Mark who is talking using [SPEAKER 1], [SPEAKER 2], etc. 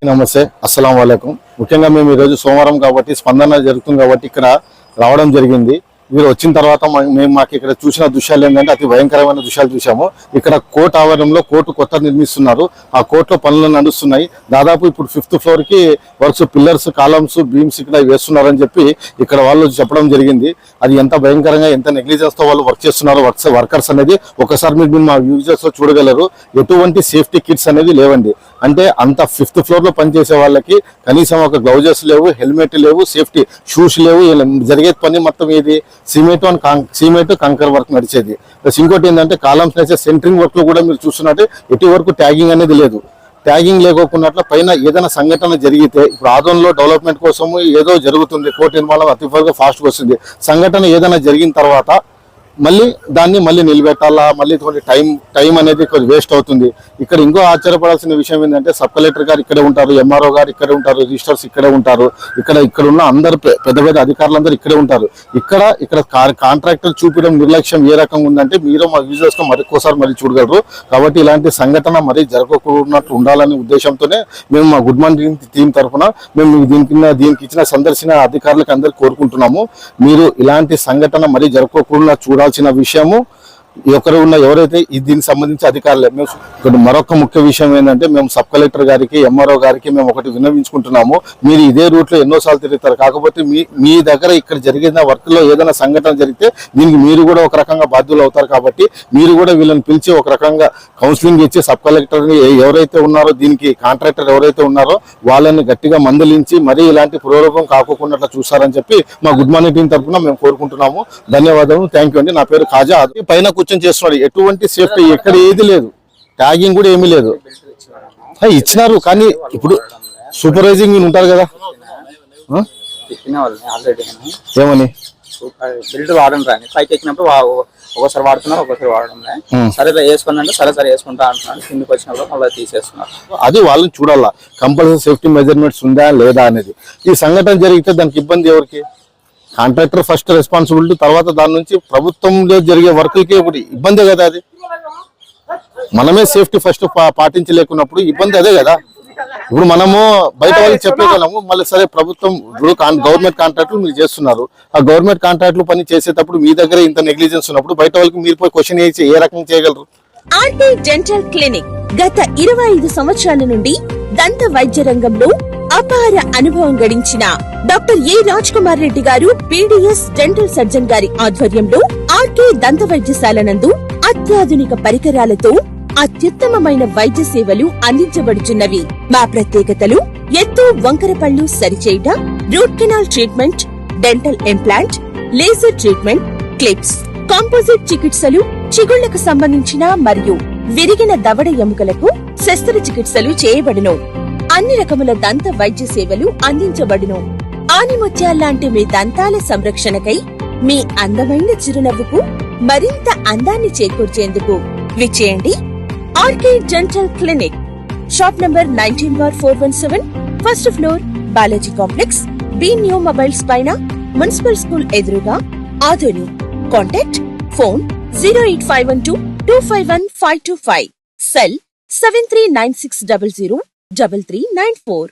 [SPEAKER 1] నమస్తే, అస్సలం వాలేకుం. ముఖ్యంగా మేము ఈరోజు సోమవారం కాబట్టి స్పందన జరుగుతుంది కాబట్టి ఇక్కడ రావడం జరిగింది. మీరు వచ్చిన తర్వాత మాకు ఇక్కడ చూసిన దృశ్యాలు ఏంటంటే అతి భయంకరమైన దృశ్యాలు చూసాము. ఇక్కడ కోర్టు ఆవరణంలో కోర్టు కొత్త నిర్మిస్తున్నారు. ఆ కోర్టులో పనులు నడుస్తున్నాయి. దాదాపు ఇప్పుడు 5th ఫ్లోర్ కి వర్క్స్, పిల్లర్స్, కాలమ్స్, బీమ్స్ ఇక్కడ వేస్తున్నారని చెప్పి ఇక్కడ వాళ్ళు చెప్పడం జరిగింది. అది ఎంత భయంకరంగా, ఎంత నెగ్లిజెన్స్ తో వాళ్ళు వర్క్ చేస్తున్నారు వర్కర్స్ అనేది ఒకసారి మీరు మా యూజర్స్ లో చూడగలరు. ఎటువంటి సేఫ్టీ కిట్స్ అనేది లేవండి. అంటే అంత 5th ఫ్లోర్ లో పనిచేసే వాళ్ళకి కనీసం ఒక గ్లౌజెస్ లేవు, హెల్మెట్ లేవు, సేఫ్టీ షూస్ లేవు. జరిగే పని మొత్తం ఏది సిమెంట్ కంకర్ వర్క్ నడిచేది. ప్లస్ ఇంకోటి ఏంటంటే కాలమ్స్ నడిచే సెంటరింగ్ వర్క్ లో కూడా మీరు చూస్తున్నట్టే ఎటు వరకు ట్యాగింగ్ అనేది లేదు. ట్యాగింగ్ లేకోకున్నట్లు పైన ఏదైనా సంఘటన జరిగితే ఇప్పుడు ఆదోన్లో డెవలప్మెంట్ కోసము ఏదో జరుగుతుంది, కోర్టు నిర్మాణం అతి త్వరగా ఫాస్ట్గా వస్తుంది. సంఘటన ఏదైనా జరిగిన తర్వాత మళ్ళీ నిలబెట్టాలా, మళ్ళీ కొంచెం టైం అనేది కొంచెం వేస్ట్ అవుతుంది. ఇక్కడ ఇంకో ఆశ్చర్యపడాల్సిన విషయం ఏంటంటే సబ్ కలెక్టర్ గారు ఇక్కడే ఉంటారు, ఎంఆర్ఓ గారు ఇక్కడే ఉంటారు, రిజిస్టర్స్ ఇక్కడే ఉంటారు. ఇక్కడ ఉన్న అందరు పెద్ద పెద్ద అధికారులందరూ ఇక్కడే ఉంటారు. ఇక్కడ కాంట్రాక్టర్ చూపించడం నిర్లక్ష్యం ఏ రకంగా ఉందంటే మీరు మా యూజర్స్ గా మరొకసారి మళ్ళీ చూడగలరు. కాబట్టి ఇలాంటి సంఘటన మరీ జరగకూడనట్టు ఉండాలనే ఉద్దేశంతోనే మేము మా గుడ్ మార్నింగ్ టీం తరఫున మేము దీనికి ఇచ్చిన సందర్శన అధికారులకు అందరికి కోరుకుంటున్నాము. మీరు ఇలాంటి సంఘటన మరీ జరగకూడదు చూడాల్సిన విషయము ఎవరైతే దీనికి సంబంధించి అధికారులే. మేము మరొక ముఖ్య విషయం ఏంటంటే మేము సబ్ కలెక్టర్ గారికి, ఎంఆర్ఓ గారికి మేము ఒకటి విన్నవించుకుంటున్నాము. మీరు ఇదే రూట్ లో ఎన్నోసార్లు తిరుగుతారు. కాకపోతే మీ దగ్గర ఇక్కడ జరిగిన వర్క్ లో ఏదైనా సంఘటన జరిగితే దీనికి మీరు కూడా ఒక రకంగా బాధ్యులు అవుతారు. కాబట్టి మీరు కూడా వీళ్ళని పిలిచి ఒక రకంగా కౌన్సిలింగ్ ఇచ్చి సబ్ కలెక్టర్ ఎవరైతే ఉన్నారో, దీనికి కాంట్రాక్టర్ ఎవరైతే ఉన్నారో వాళ్ళని గట్టిగా మందలించి మరీ ఇలాంటి పురోగం కాకుండా చూస్తారని చెప్పి మా గుడ్ మార్నింగ్ టీం తరఫున మేము కోరుకుంటున్నాము. ధన్యవాదాలు, థ్యాంక్ యూ అండి. నా పేరు ఖాజా. పైన చేస్తున్నాడు. ఎటువంటి సేఫ్టీ ఎక్కడ ఏది లేదు, ట్యాగింగ్ కూడా ఏమీ లేదు. ఇచ్చినారు కానీ ఇప్పుడు సూపర్వైజింగ్ ఉంటారు కదా, ఏమని
[SPEAKER 2] బిల్డ్ వాడడం రాని పైకి ఎక్కినప్పుడు ఒకసారి వాడుతున్నారు, ఒకసారి వాడడం సరే వేసుకుని అంటే సరే వేసుకుంటా అంటున్నారు. కిందికి వచ్చినప్పుడు మళ్ళీ తీసేస్తున్నారు.
[SPEAKER 1] అది వాళ్ళని చూడాలా, కంపల్సరీ సేఫ్టీ మెజర్మెంట్స్ ఉందా లేదా అనేది. ఈ సంఘటన జరిగితే దానికి ఇబ్బంది ఎవరికి? కాంట్రాక్టర్ ఫస్ట్ రెస్పాన్సిబిలిటీ, తర్వాత దాని నుంచి ప్రభుత్వంలో జరిగే వర్కులకి ఒకటి ఇబ్బందే కదా. అది మనమే సేఫ్టీ ఫస్ట్ పాటించలేకున్నప్పుడు ఇబ్బంది అదే కదా. ఇప్పుడు మనము బయట వాళ్ళకి చెప్పేగలము, మళ్ళీ సరే ప్రభుత్వం గవర్నమెంట్ కాంట్రాక్టులు మీరు చేస్తున్నారు. ఆ గవర్నమెంట్ కాంట్రాక్టులు పని చేసేటప్పుడు మీ దగ్గర ఇంత నెగ్లిజెన్స్ ఉన్నప్పుడు బయట వాళ్ళకి మీరు పోయి క్వశ్చన్ వేసి ఏ రకంగా చేయగలరు?
[SPEAKER 3] ఆర్టీ డెంటల్ క్లినిక్ గత 25 సంవత్సరాల నుండి దంత వైద్య రంగంలో అపార అనుభవం గడించిన డాక్టర్ ఏ రాజ్ కుమార్ రెడ్డి గారు పీడీఎస్ డెంటల్ సర్జన్ గారి ఆధ్వర్యంలో ఆర్కే దంత వైద్యశాల నందు అత్యాధునిక పరికరాలతో అత్యుత్తమమైన వైద్య సేవలు అందించబడుచున్నవి. మా ప్రత్యేకతలు ఎత్తు వంకర పళ్ళు సరిచేయుట, root canal treatment, dental implant, laser treatment, clips, composite చికిత్సలు, చిగుళ్లకు సంబంధించిన మరియు విరిగిన దవడ ఎముకలకు శస్త్రచికిత్సలు చేయబడును. అన్ని రకముల దంత వైద్య సేవలు అందించబడును. ఆనిముత్యాల్లాంటి మీ దంతాల సంరక్షణకై మీ అందమైన చిరునవ్వుకు మరింత అందాన్ని చేకూర్చేందుకు విచ్చేయండి RK dental clinic. Shop number 19/417, first floor, Balaji complex, B new mobiles పైన, మున్సిపల్ స్కూల్ ఎదురుగా, ఆదోని. Contact phone 08512251525, cell 7396003394.